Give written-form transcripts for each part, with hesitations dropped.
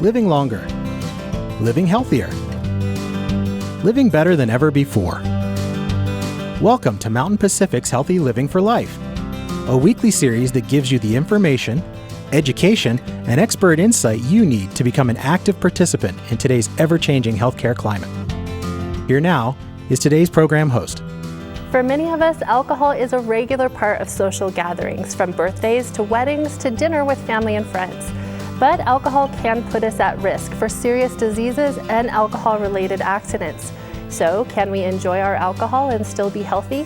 living longer, living healthier, living better than ever before. Welcome to Mountain Pacific's Healthy Living for Life, a weekly series that gives you the information, education, and expert insight you need to become an active participant in today's ever-changing healthcare climate. Here now is today's program host. For many of us, alcohol is a regular part of social gatherings, from birthdays to weddings to dinner with family and friends. But alcohol can put us at risk for serious diseases and alcohol-related accidents. So, can we enjoy our alcohol and still be healthy?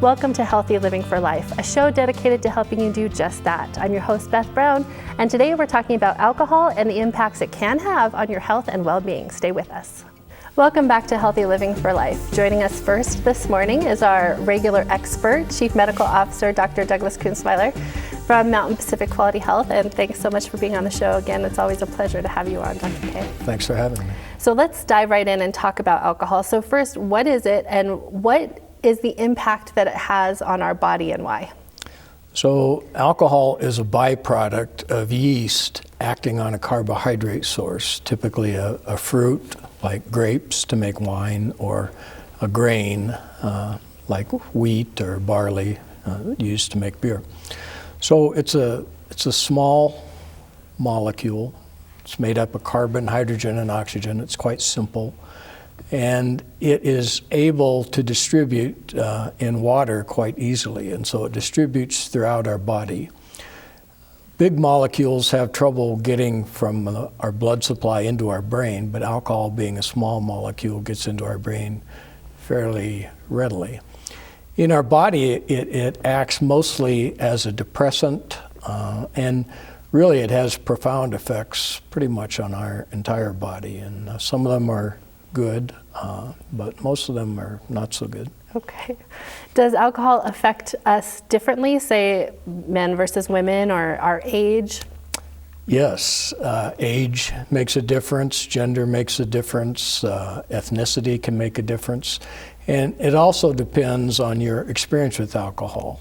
Welcome to Healthy Living for Life, a show dedicated to helping you do just that. I'm your host, Beth Brown, and today we're talking about alcohol and the impacts it can have on your health and well-being. Stay with us. Welcome back to Healthy Living for Life. Joining us first this morning is our regular expert, Chief Medical Officer, Dr. Douglas Kunzweiler from Mountain Pacific Quality Health. And thanks so much for being on the show again. It's always a pleasure to have you on, Dr. K. Thanks for having me. So let's dive right in and talk about alcohol. So first, what is it and what is the impact that it has on our body and why? So alcohol is a byproduct of yeast acting on a carbohydrate source, typically a fruit like grapes to make wine, or a grain like wheat or barley used to make beer. So it's a small molecule. It's made up of carbon, hydrogen, and oxygen. It's quite simple. And it is able to distribute in water quite easily, and so it distributes throughout our body. Big molecules have trouble getting from our blood supply into our brain, but alcohol, being a small molecule, gets into our brain fairly readily. In our body, it acts mostly as a depressant, and really it has profound effects pretty much on our entire body, and some of them are good, but most of them are not so good. Okay. Does alcohol affect us differently, say men versus women, or our age? Yes, age makes a difference, gender makes a difference, ethnicity can make a difference, and it also depends on your experience with alcohol.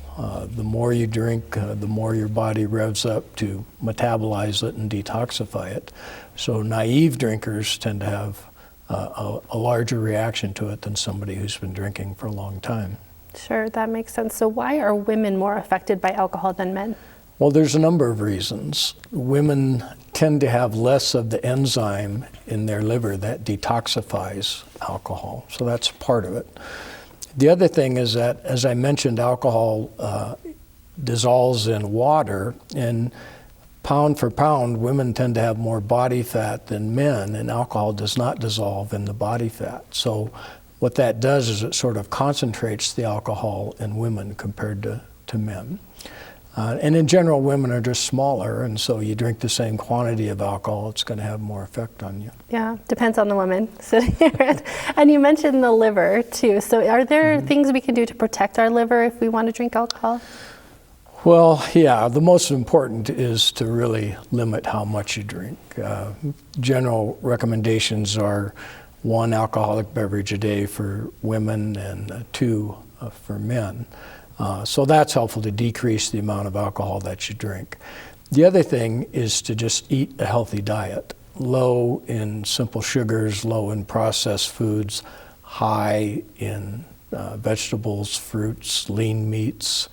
The more you drink, the more your body revs up to metabolize it and detoxify it. So naive drinkers tend to have a larger reaction to it than somebody who's been drinking for a long time. Sure, that makes sense. So why are women more affected by alcohol than men? Well, there's a number of reasons. Women tend to have less of the enzyme in their liver that detoxifies alcohol, so that's part of it. The other thing is that, as I mentioned, alcohol dissolves in water, and pound for pound, women tend to have more body fat than men, and alcohol does not dissolve in the body fat. So what that does is it sort of concentrates the alcohol in women compared to men. And in general, women are just smaller, and so you drink the same quantity of alcohol, it's going to have more effect on you. Yeah, depends on the woman sitting here. And you mentioned the liver too. So are there things we can do to protect our liver if we want to drink alcohol? Well, yeah, the most important is to really limit how much you drink. General recommendations are 1 alcoholic beverage a day for women and 2 for men. So that's helpful to decrease the amount of alcohol that you drink. The other thing is to just eat a healthy diet, low in simple sugars, low in processed foods, high in vegetables, fruits, lean meats,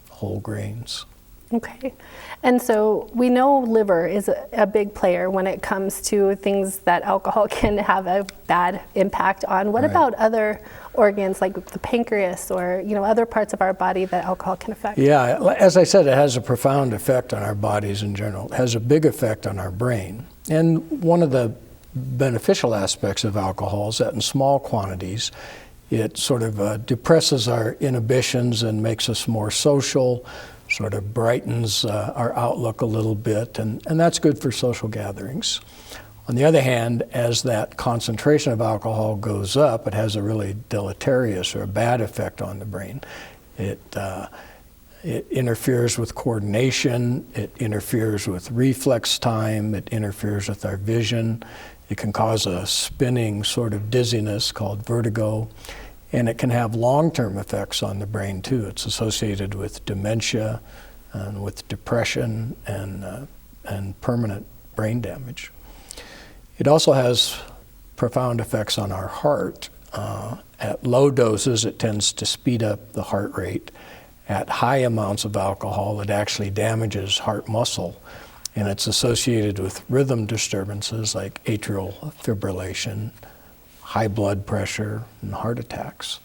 whole grains. Okay. And so we know liver is a big player when it comes to things that alcohol can have a bad impact on. What about other organs like the pancreas or other parts of our body that alcohol can affect? Yeah, as I said, it has a profound effect on our bodies in general. It has a big effect on our brain. And one of the beneficial aspects of alcohol is that in small quantities, it sort of depresses our inhibitions and makes us more social, sort of brightens our outlook a little bit, and that's good for social gatherings. On the other hand, as that concentration of alcohol goes up, it has a really deleterious or a bad effect on the brain. It interferes with coordination, it interferes with reflex time, it interferes with our vision. It can cause a spinning sort of dizziness called vertigo. And it can have long-term effects on the brain too. It's associated with dementia and with depression and permanent brain damage. It also has profound effects on our heart. At low doses, it tends to speed up the heart rate. At high amounts of alcohol, it actually damages heart muscle, and it's associated with rhythm disturbances like atrial fibrillation, high blood pressure, and heart attacks.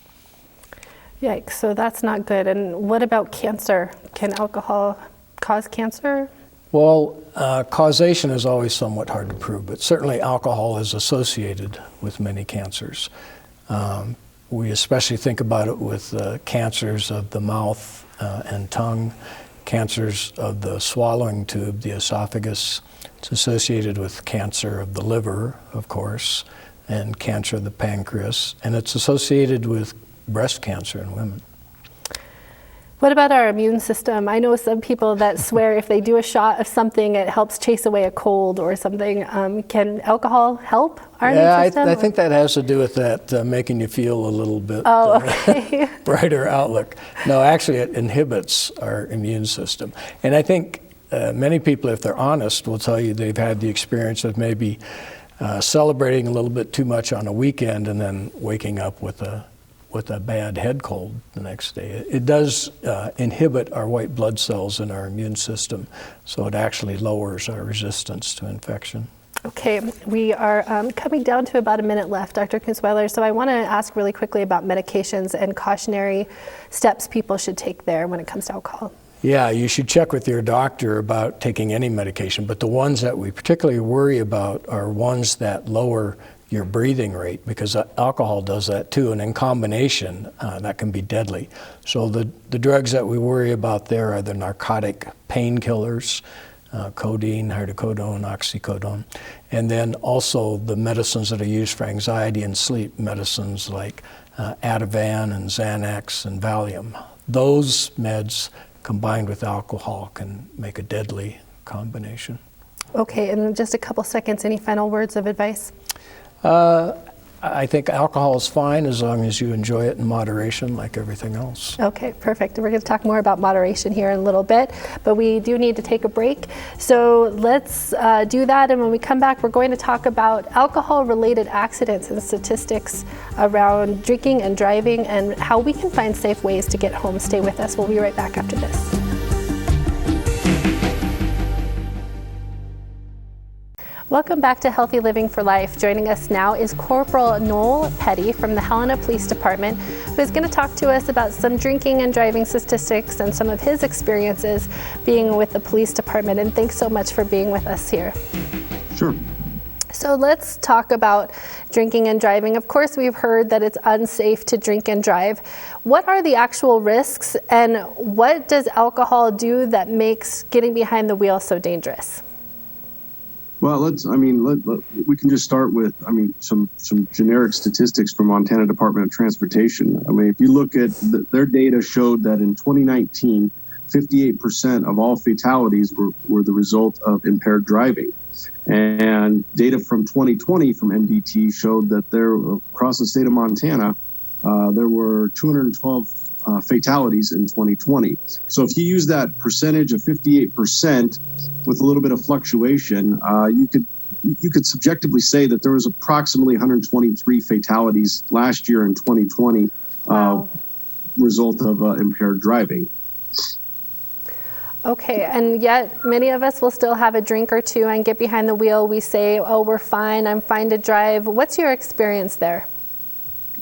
Yikes, so that's not good. And what about cancer? Can alcohol cause cancer? Well, causation is always somewhat hard to prove, but certainly alcohol is associated with many cancers. We especially think about it with cancers of the mouth and tongue, cancers of the swallowing tube, the esophagus. It's associated with cancer of the liver, of course, and cancer of the pancreas, and it's associated with breast cancer in women. What about our immune system? I know some people that swear if they do a shot of something, it helps chase away a cold or something. Can alcohol help our immune system? I think that has to do with that making you feel a little bit brighter outlook. No, actually it inhibits our immune system. And I think many people, if they're honest, will tell you they've had the experience of maybe celebrating a little bit too much on a weekend and then waking up with a bad head cold the next day. It does inhibit our white blood cells in our immune system, so it actually lowers our resistance to infection. Okay, we are coming down to about a minute left, Dr. Kunzweiler, so I want to ask really quickly about medications and cautionary steps people should take there when it comes to alcohol. Yeah, you should check with your doctor about taking any medication, but the ones that we particularly worry about are ones that lower your breathing rate, because alcohol does that too, and in combination, that can be deadly. So the drugs that we worry about there are the narcotic painkillers, codeine, hydrocodone, oxycodone, and then also the medicines that are used for anxiety and sleep, medicines like Ativan and Xanax and Valium. Those meds combined with alcohol can make a deadly combination. Okay, and in just a couple seconds, any final words of advice? I think alcohol is fine as long as you enjoy it in moderation, like everything else. Okay, perfect. We're going to talk more about moderation here in a little bit, but we do need to take a break. So let's do that, and when we come back, we're going to talk about alcohol-related accidents and statistics around drinking and driving and how we can find safe ways to get home. Stay with us. We'll be right back after this. Welcome back to Healthy Living for Life. Joining us now is Corporal Noel Petty from the Helena Police Department, who is going to talk to us about some drinking and driving statistics and some of his experiences being with the police department. And thanks so much for being with us here. Sure. So let's talk about drinking and driving. Of course, we've heard that it's unsafe to drink and drive. What are the actual risks, and what does alcohol do that makes getting behind the wheel so dangerous? Well, we can just start with, some generic statistics from Montana Department of Transportation. If you look at their data showed that in 2019, 58% of all fatalities were the result of impaired driving. And data from 2020 from MDT showed that there, across the state of Montana, there were 212 fatalities in 2020. So if you use that percentage of 58%, with a little bit of fluctuation, you could subjectively say that there was approximately 123 fatalities last year in 2020, result of impaired driving. Okay, and yet many of us will still have a drink or two and get behind the wheel. We say, oh, we're fine, I'm fine to drive. What's your experience there?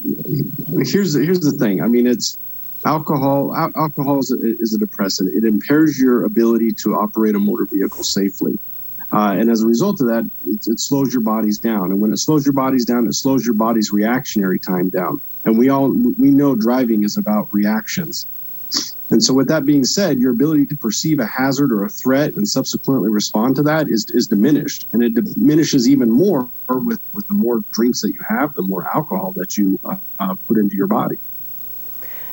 Here's the thing. It's alcohol. Alcohol is a depressant. It impairs your ability to operate a motor vehicle safely. And as a result of that, it slows your bodies down. And when it slows your bodies down, it slows your body's reactionary time down. And we know driving is about reactions. And so with that being said, your ability to perceive a hazard or a threat and subsequently respond to that is diminished. And it diminishes even more with the more drinks that you have, the more alcohol that you put into your body.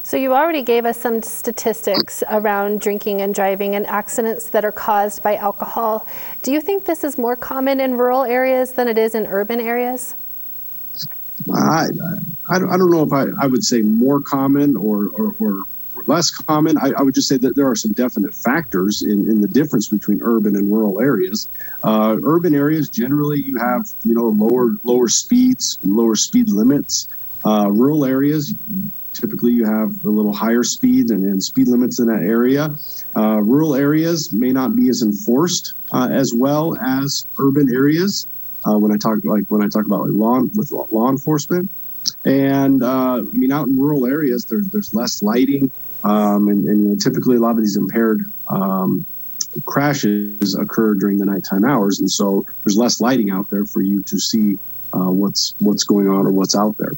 So you already gave us some statistics around drinking and driving and accidents that are caused by alcohol. Do you think this is more common in rural areas than it is in urban areas? I don't know if I would say more common or less common. I would just say that there are some definite factors in the difference between urban and rural areas. Urban areas, generally, you have, lower speeds, lower speed limits. Rural areas, typically you have a little higher speed and speed limits in that area. Rural areas may not be as enforced as well as urban areas. When I talk about law enforcement, and out in rural areas, there's less lighting, and typically a lot of these impaired crashes occur during the nighttime hours, and so there's less lighting out there for you to see what's going on or what's out there.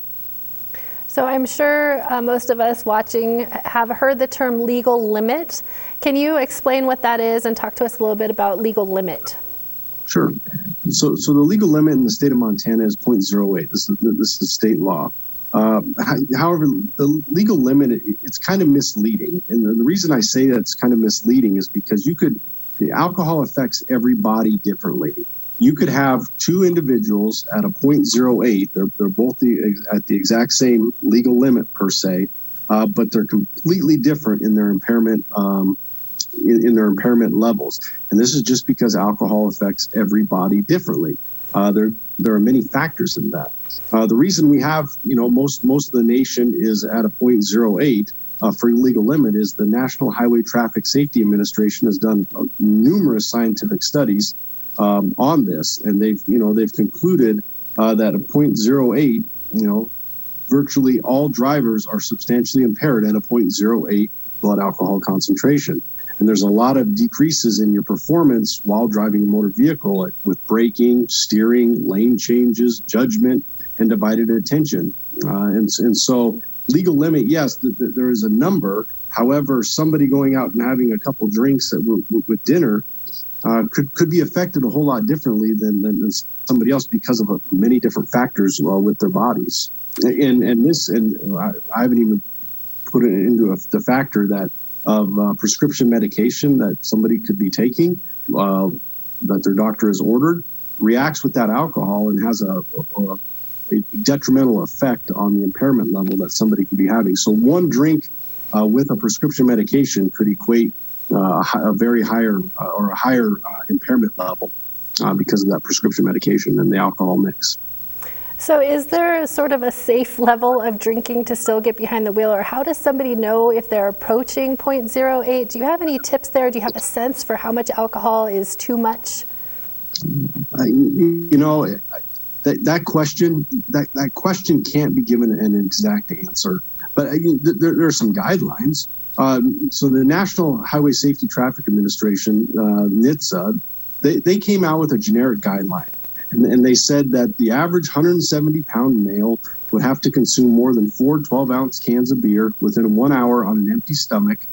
So I'm sure most of us watching have heard the term legal limit. Can you explain what that is and talk to us a little bit about legal limit? Sure. So the legal limit in the state of Montana is 0.08. This is state law. However, the legal limit, it's kind of misleading. And the reason I say that it's kind of misleading is because the alcohol affects everybody differently. You could have two individuals at a 0.08. They're both at the exact same legal limit per se, but they're completely different in their impairment in their impairment levels. And this is just because alcohol affects everybody differently. There are many factors in that. The reason we have, most of the nation is at a 0.08 for legal limit is the National Highway Traffic Safety Administration has done numerous scientific studies on this, and they've concluded that a 0.08, virtually all drivers are substantially impaired at a 0.08 blood alcohol concentration. And there's a lot of decreases in your performance while driving a motor vehicle with braking, steering, lane changes, judgment, and divided attention. And so legal limit, yes, there is a number. However, somebody going out and having a couple drinks with dinner could be affected a whole lot differently than somebody else because of many different factors with their bodies. And I haven't even put it into the factor that of prescription medication that somebody could be taking that their doctor has ordered reacts with that alcohol and has a detrimental effect on the impairment level that somebody could be having. So one drink with a prescription medication could equate a very higher or a higher impairment level because of that prescription medication and the alcohol mix. So is there sort of a safe level of drinking to still get behind the wheel, or how does somebody know if they're approaching 0.08? Do you have any tips there? Do you have a sense for how much alcohol is too much? That question can't be given an exact answer, but there are some guidelines. So the National Highway Safety Traffic Administration, NHTSA, they came out with a generic guideline. And they said that the average 170-pound male would have to consume more than 4 12-ounce cans of beer within 1 hour on an empty stomach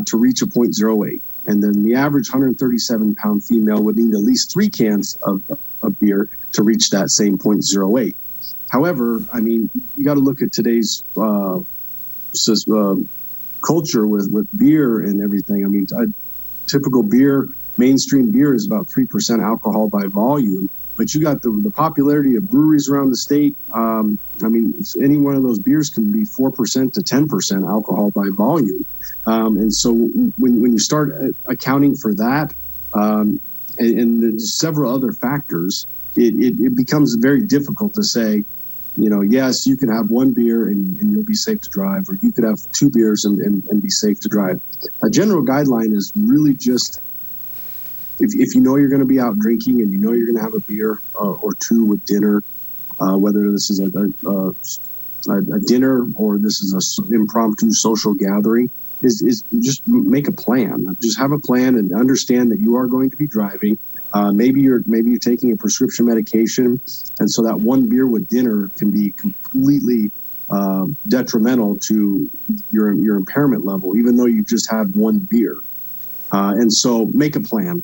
to reach a 0.08. And then the average 137-pound female would need at least 3 cans of beer to reach that same 0.08. However, you got to look at today's culture with beer and everything. A typical mainstream beer is about 3% alcohol by volume. But you got the popularity of breweries around the state. Any one of those beers can be 4% to 10% alcohol by volume. And so when you start accounting for that and there's several other factors, it becomes very difficult to say, yes, you can have 1 beer and you'll be safe to drive, or you could have 2 beers and be safe to drive. A general guideline is really just, if you know you're going to be out drinking and you know you're going to have a beer or 2 with dinner, whether this is a dinner or this is an impromptu social gathering, is just make a plan. Just have a plan and understand that you are going to be driving. Maybe you're taking a prescription medication, and so that 1 beer with dinner can be completely detrimental to your impairment level, even though you just had 1 beer. And so make a plan,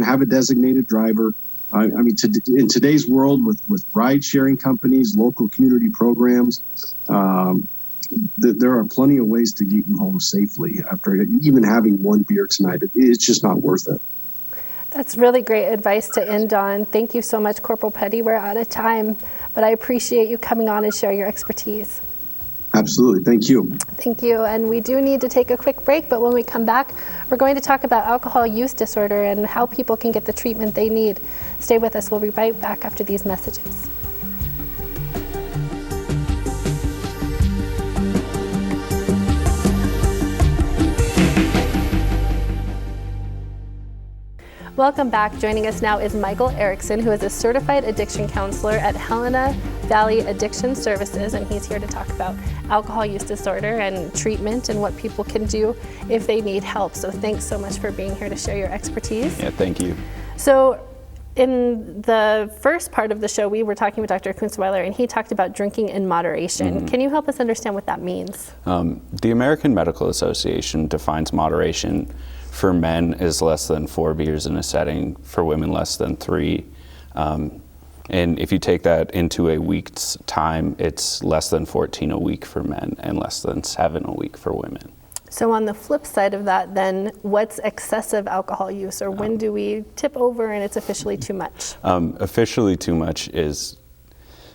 have a designated driver. In today's world with ride sharing companies, local community programs, there are plenty of ways to get you home safely after even having 1 beer tonight. It's just not worth it. That's really great advice to end on. Thank you so much, Corporal Petty. We're out of time, but I appreciate you coming on and sharing your expertise. Absolutely. Thank you. Thank you. And we do need to take a quick break, but when we come back, we're going to talk about alcohol use disorder and how people can get the treatment they need. Stay with us. We'll be right back after these messages. Welcome back. Joining us now is Michael Erickson, who is a certified addiction counselor at Helena Valley Addiction Services, and he's here to talk about alcohol use disorder and treatment and what people can do if they need help. So thanks so much for being here to share your expertise. Yeah, thank you. So in the first part of the show, we were talking with Dr. Kunstweiler, and he talked about drinking in moderation. Mm-hmm. Can you help us understand what that means? The American Medical Association defines moderation for men is less than 4 beers in a setting, for women less than 3. And if you take that into a week's time, it's less than 14 a week for men and less than 7 a week for women. So on the flip side of that, then, what's excessive alcohol use, or when do we tip over and it's officially too much? Officially too much is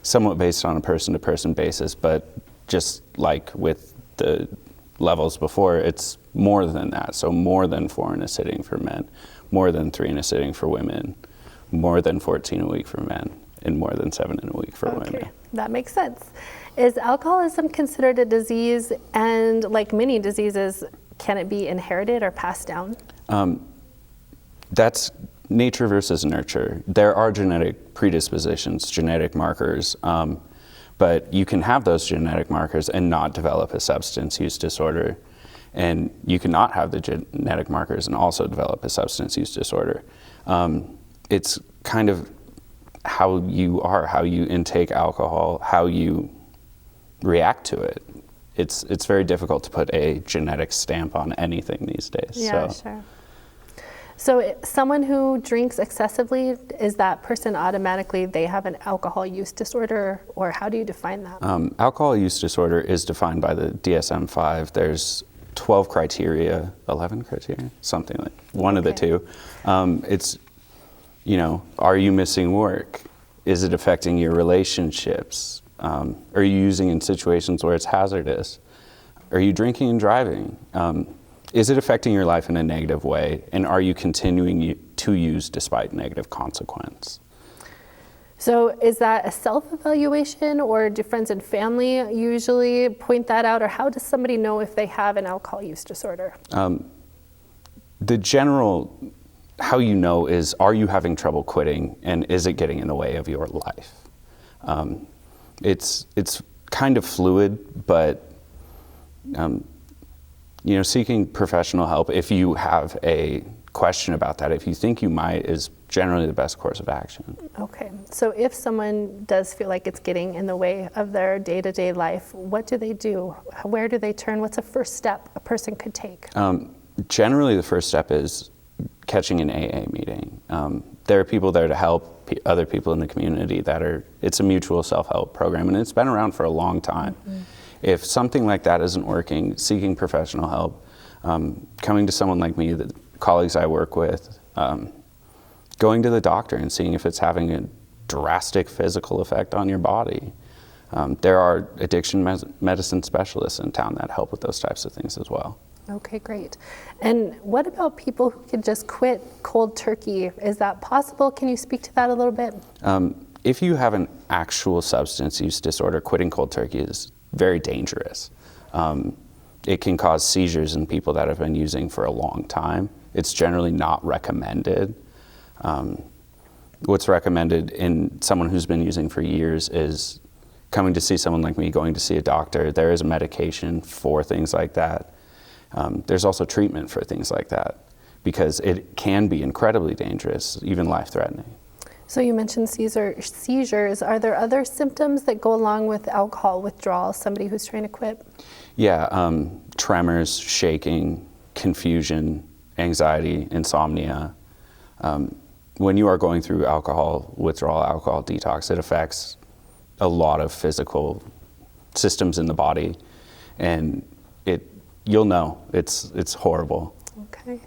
somewhat based on a person-to-person basis, but just like with the levels before, it's more than that. So more than 4 in a sitting for men, more than 3 in a sitting for women, more than 14 a week for men, and more than 7 in a week for women. That makes sense. Is alcoholism considered a disease? And like many diseases, can it be inherited or passed down? That's nature versus nurture. There are genetic predispositions, genetic markers, but you can have those genetic markers and not develop a substance use disorder. And you cannot have the genetic markers and also develop a substance use disorder. It's kind of how you are, how you intake alcohol, how you react to it. It's very difficult to put a genetic stamp on anything these days. Yeah, sure. So someone who drinks excessively, is that person automatically, they have an alcohol use disorder, or how do you define that? Alcohol use disorder is defined by the DSM-5. There's 12 criteria, 11 criteria, something like one of the two. It's, are you missing work? Is it affecting your relationships? Are you using in situations where it's hazardous? Are you drinking and driving? Is it affecting your life in a negative way? And are you continuing to use despite negative consequence? So is that a self-evaluation, or do friends and family usually point that out, or how does somebody know if they have an alcohol use disorder? The general, how you know is, are you having trouble quitting, and is it getting in the way of your life? It's kind of fluid, but seeking professional help if you have a question about that, if you think you might, is generally the best course of action. Okay, so if someone does feel like it's getting in the way of their day-to-day life, what do they do? Where do they turn? What's a first step a person could take? Generally, the first step is catching an AA meeting. There are people there to help other people in the community it's a mutual self-help program, and it's been around for a long time. Mm-hmm. If something like that isn't working, seeking professional help, coming to someone like me, the colleagues I work with, going to the doctor and seeing if it's having a drastic physical effect on your body. There are addiction medicine specialists in town that help with those types of things as well. Okay, great. And what about people who could just quit cold turkey? Is that possible? Can you speak to that a little bit? If you have an actual substance use disorder, quitting cold turkey is very dangerous. It can cause seizures in people that have been using for a long time. It's generally not recommended. What's recommended in someone who's been using for years is coming to see someone like me, going to see a doctor. There is a medication for things like that. There's also treatment for things like that, because it can be incredibly dangerous, even life-threatening. So you mentioned seizures. Are there other symptoms that go along with alcohol withdrawal, somebody who's trying to quit? Yeah, tremors, shaking, confusion, anxiety, insomnia. When you are going through alcohol withdrawal, alcohol detox, it affects a lot of physical systems in the body, and you'll know it's horrible. Okay.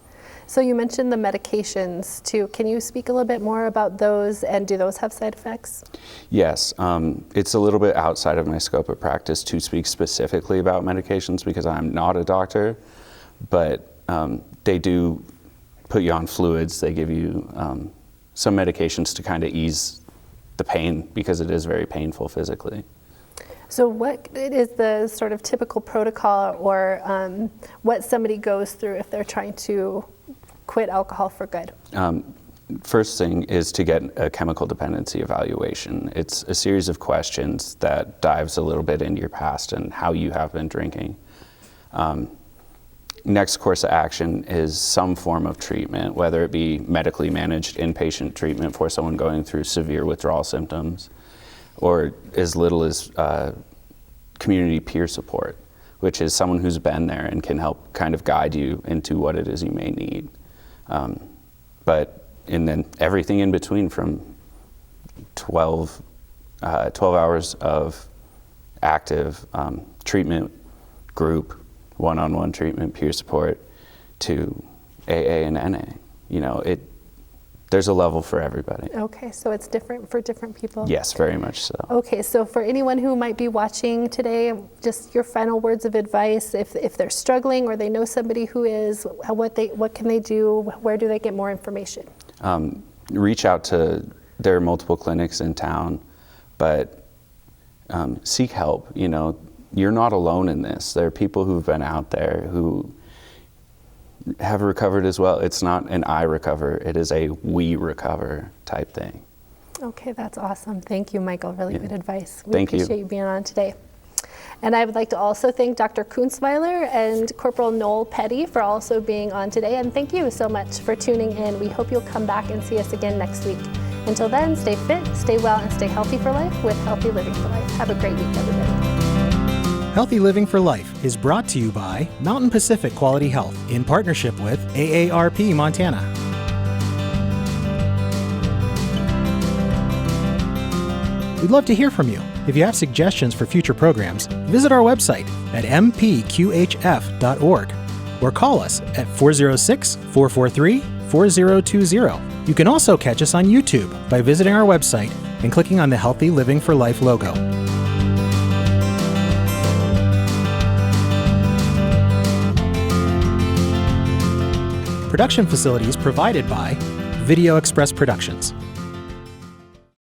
So you mentioned the medications too. Can you speak a little bit more about those, and do those have side effects? Yes, it's a little bit outside of my scope of practice to speak specifically about medications because I'm not a doctor, but they do put you on fluids. They give you some medications to kind of ease the pain because it is very painful physically. So what is the sort of typical protocol or what somebody goes through if they're trying to quit alcohol for good? First thing is to get a chemical dependency evaluation. It's a series of questions that dives a little bit into your past and how you have been drinking. Next course of action is some form of treatment, whether it be medically managed inpatient treatment for someone going through severe withdrawal symptoms, or as little as community peer support, which is someone who's been there and can help kind of guide you into what it is you may need. And then everything in between, from 12 hours of active treatment, group, one-on-one treatment, peer support, to AA and NA. You know, there's a level for everybody. Okay, so it's different for different people? Yes, very much so. Okay, so for anyone who might be watching today, just your final words of advice, if they're struggling or they know somebody who is, what can they do? Where do they get more information? Reach out to, there are multiple clinics in town, but seek help. You know, you're not alone in this. There are people who've been out there who have recovered as well. It's not an I recover, it is a we recover type thing. Okay, that's awesome. Thank you, Michael. Really good advice. We Thank you. appreciate you being on today. And I would like to also thank Dr. Kunzweiler and Corporal Noel Petty for also being on today. And thank you so much for tuning in. We hope you'll come back and see us again next week. Until then, stay fit, stay well, and stay healthy for life with Healthy Living for Life. Have a great week, everybody. Healthy Living for Life is brought to you by Mountain Pacific Quality Health in partnership with AARP Montana. We'd love to hear from you. If you have suggestions for future programs, visit our website at mpqhf.org or call us at 406-443-4020. You can also catch us on YouTube by visiting our website and clicking on the Healthy Living for Life logo. Production facilities provided by Video Express Productions.